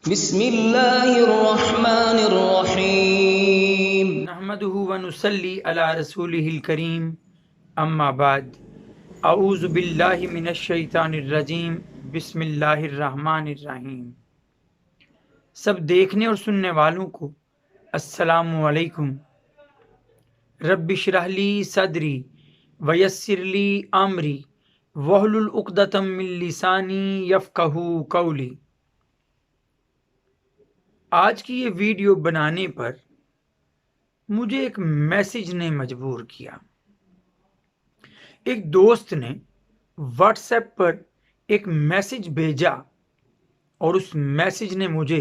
بسم اللہ الرحمن الرحیم نحمده ونصلي على رسوله الكريم اما بعد اعوذ باللہ من الشیطان الرجیم بسم اللہ الرحمن الرحیم۔ سب دیکھنے اور سننے والوں کو السلام علیکم۔ رب اشرح لی صدری ویسر لی امری واحلل عقدۃ من لسانی یفقہوا قولی۔ آج کی یہ ویڈیو بنانے پر مجھے ایک میسج نے مجبور کیا۔ ایک دوست نے واٹس ایپ پر ایک میسج بھیجا اور اس میسج نے مجھے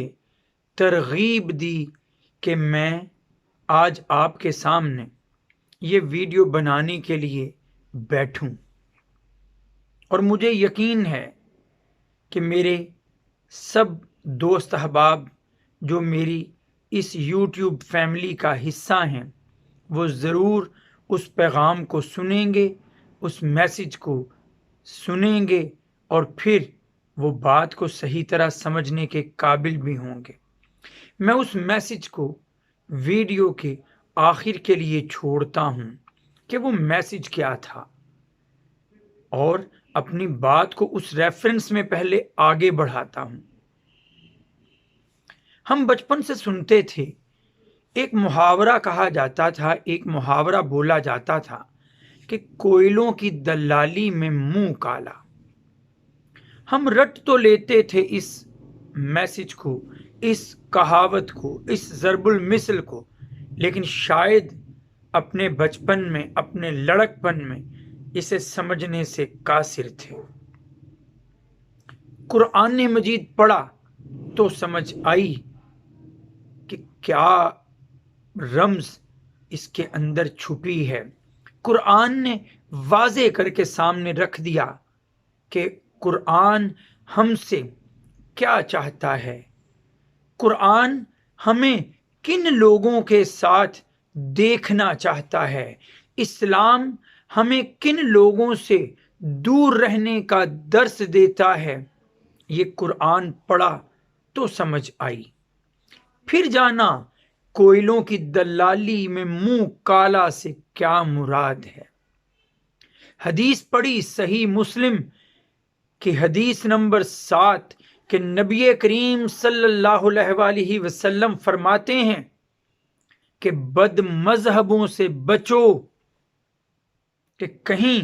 ترغیب دی کہ میں آج آپ کے سامنے یہ ویڈیو بنانے کے لیے بیٹھوں، اور مجھے یقین ہے کہ میرے سب دوست احباب جو میری اس یوٹیوب فیملی کا حصہ ہیں وہ ضرور اس پیغام کو سنیں گے، اس میسج کو سنیں گے، اور پھر وہ بات کو صحیح طرح سمجھنے کے قابل بھی ہوں گے۔ میں اس میسج کو ویڈیو کے آخر کے لیے چھوڑتا ہوں کہ وہ میسج کیا تھا، اور اپنی بات کو اس ریفرنس میں پہلے آگے بڑھاتا ہوں۔ ہم بچپن سے سنتے تھے، ایک محاورہ کہا جاتا تھا، ایک محاورہ بولا جاتا تھا کہ کوئلوں کی دلالی میں منہ کالا۔ ہم رٹ تو لیتے تھے اس میسج کو، اس کہاوت کو، اس ضرب المثل کو، لیکن شاید اپنے بچپن میں، اپنے لڑکپن میں اسے سمجھنے سے قاصر تھے۔ قرآن مجید پڑھا تو سمجھ آئی کہ کیا رمز اس کے اندر چھپی ہے۔ قرآن نے واضح کر کے سامنے رکھ دیا کہ قرآن ہم سے کیا چاہتا ہے، قرآن ہمیں کن لوگوں کے ساتھ دیکھنا چاہتا ہے، اسلام ہمیں کن لوگوں سے دور رہنے کا درس دیتا ہے۔ یہ قرآن پڑھا تو سمجھ آئی۔ پھر جانا کوئلوں کی دلالی میں منہ کالا سے کیا مراد ہے۔ حدیث پڑھی صحیح مسلم کی حدیث نمبر 7 کہ نبی کریم صلی اللہ علیہ وآلہ وسلم فرماتے ہیں کہ بد مذہبوں سے بچو کہ کہیں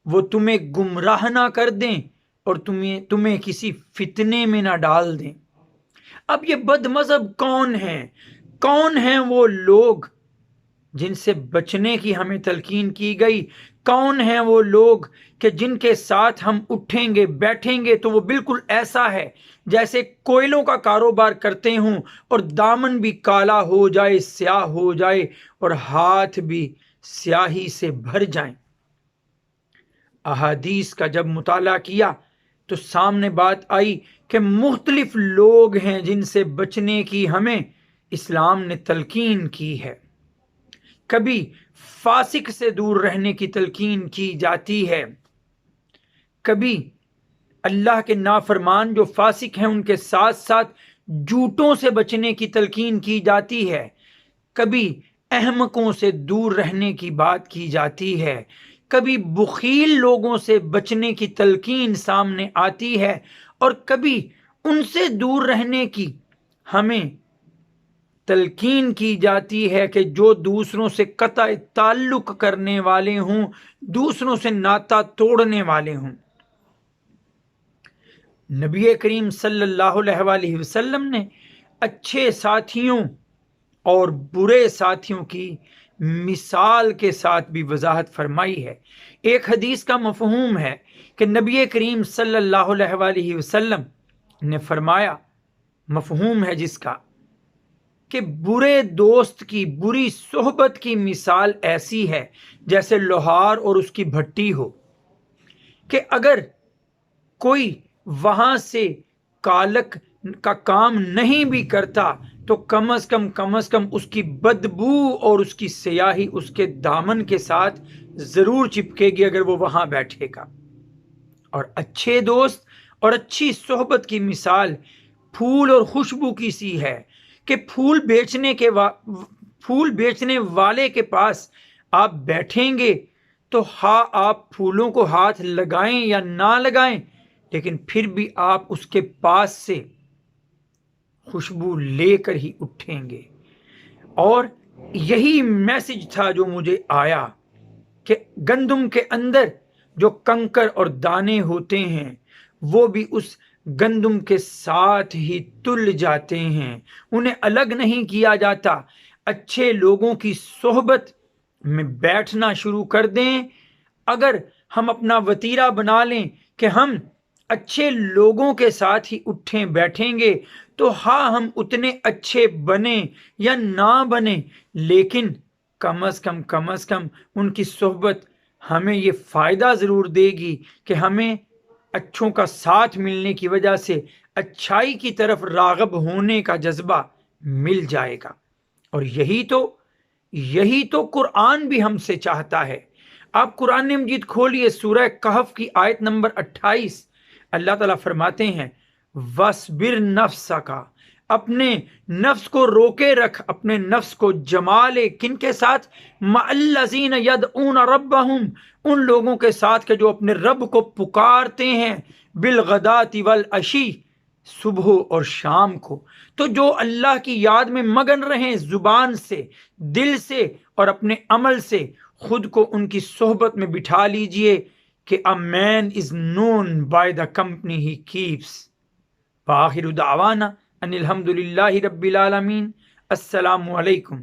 وہ تمہیں گمراہ نہ کر دیں اور تمہیں کسی فتنے میں نہ ڈال دیں۔ اب یہ بد مذہب کون ہیں وہ لوگ جن سے بچنے کی ہمیں تلقین کی گئی؟ کون ہیں وہ لوگ کہ جن کے ساتھ ہم اٹھیں گے بیٹھیں گے تو وہ بالکل ایسا ہے جیسے کوئلوں کا کاروبار کرتے ہوں، اور دامن بھی کالا ہو جائے، سیاہ ہو جائے، اور ہاتھ بھی سیاہی سے بھر جائیں۔ احادیث کا جب مطالعہ کیا تو سامنے بات آئی کہ مختلف لوگ ہیں جن سے بچنے کی ہمیں اسلام نے تلقین کی ہے۔ کبھی فاسق سے دور رہنے کی تلقین کی جاتی ہے، کبھی اللہ کے نافرمان جو فاسق ہیں ان کے ساتھ ساتھ جھوٹوں سے بچنے کی تلقین کی جاتی ہے، کبھی احمقوں سے دور رہنے کی بات کی جاتی ہے، کبھی بخیل لوگوں سے بچنے کی تلقین سامنے آتی ہے، اور کبھی ان سے دور رہنے کی ہمیں تلقین کی جاتی ہے کہ جو دوسروں سے قطع تعلق کرنے والے ہوں، دوسروں سے ناتا توڑنے والے ہوں۔ نبی کریم صلی اللہ علیہ وآلہ وسلم نے اچھے ساتھیوں اور برے ساتھیوں کی مثال کے ساتھ بھی وضاحت فرمائی ہے۔ ایک حدیث کا مفہوم ہے کہ نبی کریم صلی اللہ علیہ وآلہ وسلم نے فرمایا، مفہوم ہے جس کا کہ برے دوست کی، بری صحبت کی مثال ایسی ہے جیسے لوہار اور اس کی بھٹی ہو، کہ اگر کوئی وہاں سے کالک کا کام نہیں بھی کرتا تو کم از کم اس کی بدبو اور اس کی سیاہی اس کے دامن کے ساتھ ضرور چپکے گی اگر وہ وہاں بیٹھے گا۔ اور اچھے دوست اور اچھی صحبت کی مثال پھول اور خوشبو کی سی ہے کہ پھول بیچنے والے کے پاس آپ بیٹھیں گے تو ہاں آپ پھولوں کو ہاتھ لگائیں یا نہ لگائیں، لیکن پھر بھی آپ اس کے پاس سے خوشبو لے کر ہی اٹھیں گے۔ اور یہی میسج تھا جو مجھے آیا کہ گندم کے اندر جو کنکر اور دانے ہوتے ہیں وہ بھی اس گندم کے ساتھ ہی تل جاتے ہیں، انہیں الگ نہیں کیا جاتا۔ اچھے لوگوں کی صحبت میں بیٹھنا شروع کر دیں، اگر ہم اپنا وتیرہ بنا لیں کہ ہم اچھے لوگوں کے ساتھ ہی اٹھیں بیٹھیں گے تو ہاں ہم اتنے اچھے بنیں یا نہ بنیں، لیکن کم از کم ان کی صحبت ہمیں یہ فائدہ ضرور دے گی کہ ہمیں اچھوں کا ساتھ ملنے کی وجہ سے اچھائی کی طرف راغب ہونے کا جذبہ مل جائے گا۔ اور یہی تو قرآن بھی ہم سے چاہتا ہے۔ آپ قرآن مجید کھولیے، سورہ کہف کی آیت نمبر 28، اللہ تعالیٰ فرماتے ہیں وَاصْبِرْ نَفْسَكَ، اپنے نفس کو روکے رکھ، اپنے نفس کو جما لے، کن کے ساتھ؟ مَعَ الَّذِينَ يَدْعُونَ رَبَّهُمْ، ان لوگوں کے ساتھ کہ جو اپنے رب کو پکارتے ہیں، بِالْغَدَاةِ وَالْعَشِيِّ، صبح اور شام کو۔ تو جو اللہ کی یاد میں مگن رہیں زبان سے، دل سے اور اپنے عمل سے، خود کو ان کی صحبت میں بٹھا لیجئے کہ a man is known by the company he keeps۔ وآخر دعوانا ان الحمد للہ رب العالمین۔ السلام علیکم۔